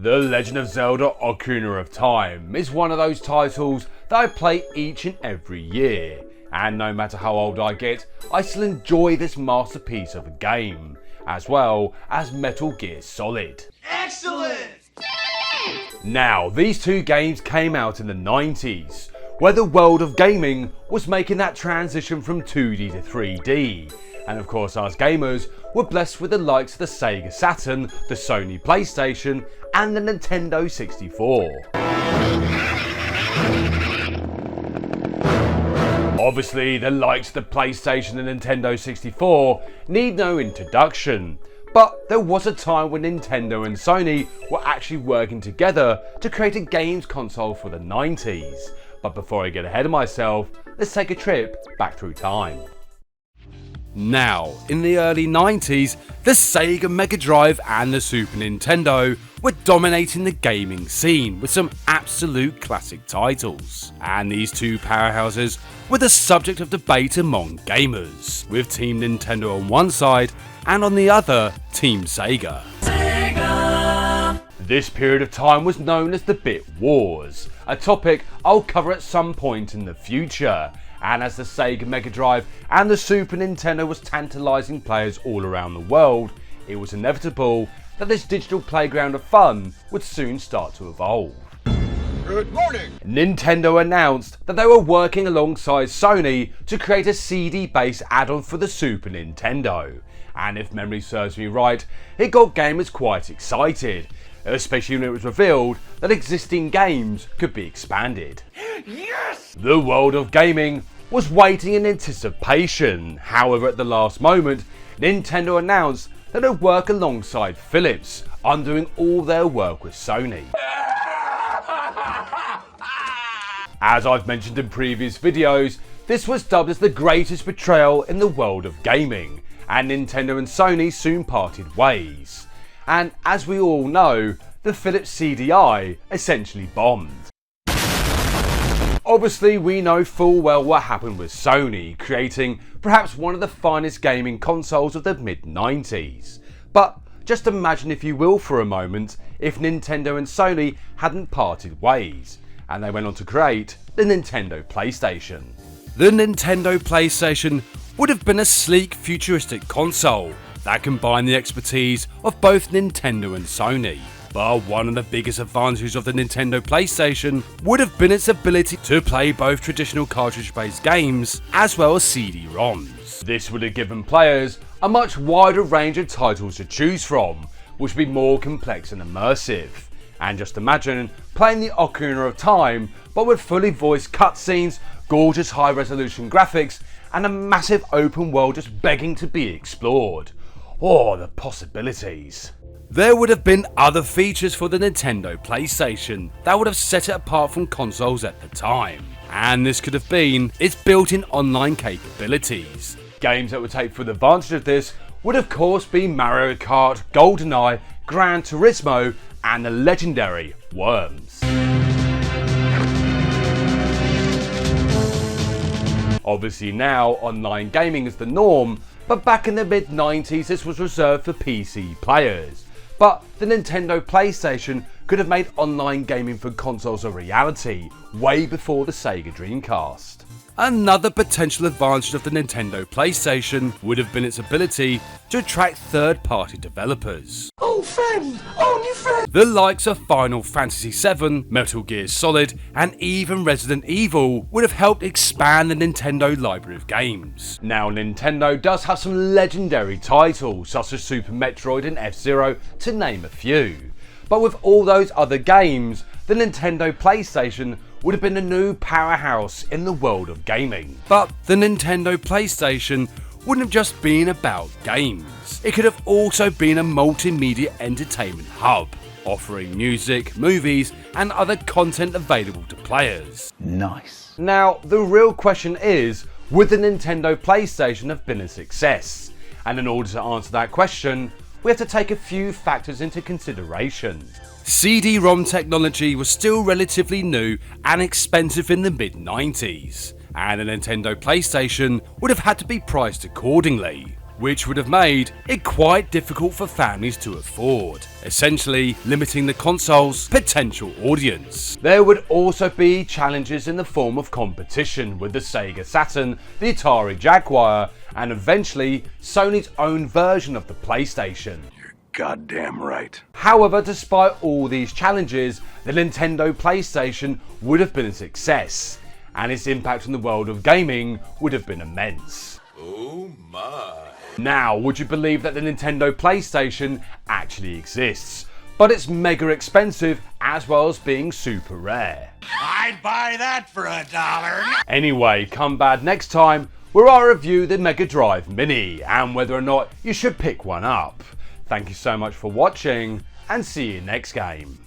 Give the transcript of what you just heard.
The Legend of Zelda Ocarina of Time is one of those titles that I play each and every year, and no matter how old I get, I still enjoy this masterpiece of a game, as well as Metal Gear Solid. Excellent! Now, these two games came out in the 90s, where the world of gaming was making that transition from 2D to 3D. And of course, us gamers were blessed with the likes of the Sega Saturn, the Sony PlayStation, and the Nintendo 64. Obviously, the likes of the PlayStation and Nintendo 64 need no introduction, but there was a time when Nintendo and Sony were actually working together to create a games console for the 90s. But before I get ahead of myself, let's take a trip back through time. Now, in the early 90s, the Sega Mega Drive and the Super Nintendo were dominating the gaming scene with some absolute classic titles. And these two powerhouses were the subject of debate among gamers, with Team Nintendo on one side and on the other, Team Sega. This period of time was known as the Bit Wars, a topic I'll cover at some point in the future. And as the Sega Mega Drive and the Super Nintendo was tantalising players all around the world, it was inevitable that this digital playground of fun would soon start to evolve. Good morning! Nintendo announced that they were working alongside Sony to create a CD-based add-on for the Super Nintendo. And if memory serves me right, it got gamers quite excited, especially when it was revealed that existing games could be expanded. Yes! The world of gaming was waiting in anticipation. However, at the last moment, Nintendo announced that they would work alongside Philips, undoing all their work with Sony. As I've mentioned in previous videos, this was dubbed as the greatest betrayal in the world of gaming, and Nintendo and Sony soon parted ways. And as we all know, the Philips CDI essentially bombed. Obviously, we know full well what happened with Sony, creating perhaps one of the finest gaming consoles of the mid-90s. But just imagine, if you will, for a moment, if Nintendo and Sony hadn't parted ways, and they went on to create the Nintendo PlayStation. The Nintendo PlayStation would have been a sleek, futuristic console that combined the expertise of both Nintendo and Sony. But one of the biggest advantages of the Nintendo PlayStation would have been its ability to play both traditional cartridge-based games as well as CD-ROMs. This would have given players a much wider range of titles to choose from, which would be more complex and immersive. And just imagine playing the Ocarina of Time, but with fully voiced cutscenes, gorgeous high-resolution graphics, and a massive open world just begging to be explored. Oh, the possibilities. There would have been other features for the Nintendo PlayStation that would have set it apart from consoles at the time, and this could have been its built-in online capabilities. Games that would take full advantage of this would of course be Mario Kart, GoldenEye, Gran Turismo, and the legendary Worms. Obviously now, online gaming is the norm, but back in the mid-90s this was reserved for PC players. But the Nintendo PlayStation could have made online gaming for consoles a reality way before the Sega Dreamcast. Another potential advantage of the Nintendo PlayStation would have been its ability to attract third-party developers. Oh friend! Oh new friend! The likes of Final Fantasy VII, Metal Gear Solid, and even Resident Evil would have helped expand the Nintendo library of games. Now, Nintendo does have some legendary titles such as Super Metroid and F-Zero, to name a few. But with all those other games, the Nintendo PlayStation would have been a new powerhouse in the world of gaming. But the Nintendo PlayStation wouldn't have just been about games. It could have also been a multimedia entertainment hub, offering music, movies, and other content available to players. Nice. Now, the real question is, would the Nintendo PlayStation have been a success? And in order to answer that question, we have to take a few factors into consideration. CD-ROM technology was still relatively new and expensive in the mid-90s, and the Nintendo PlayStation would have had to be priced accordingly. which would have made it quite difficult for families to afford, essentially limiting the console's potential audience. There would also be challenges in the form of competition with the Sega Saturn, the Atari Jaguar, and eventually Sony's own version of the PlayStation. Goddamn right. However, despite all these challenges, the Nintendo PlayStation would have been a success, and its impact on the world of gaming would have been immense. Oh my. Now, would you believe that the Nintendo PlayStation actually exists, but it's mega expensive as well as being super rare? I'd buy that for $1. Anyway, come back next time where I review the Mega Drive Mini and whether or not you should pick one up. Thank you so much for watching, and see you next game.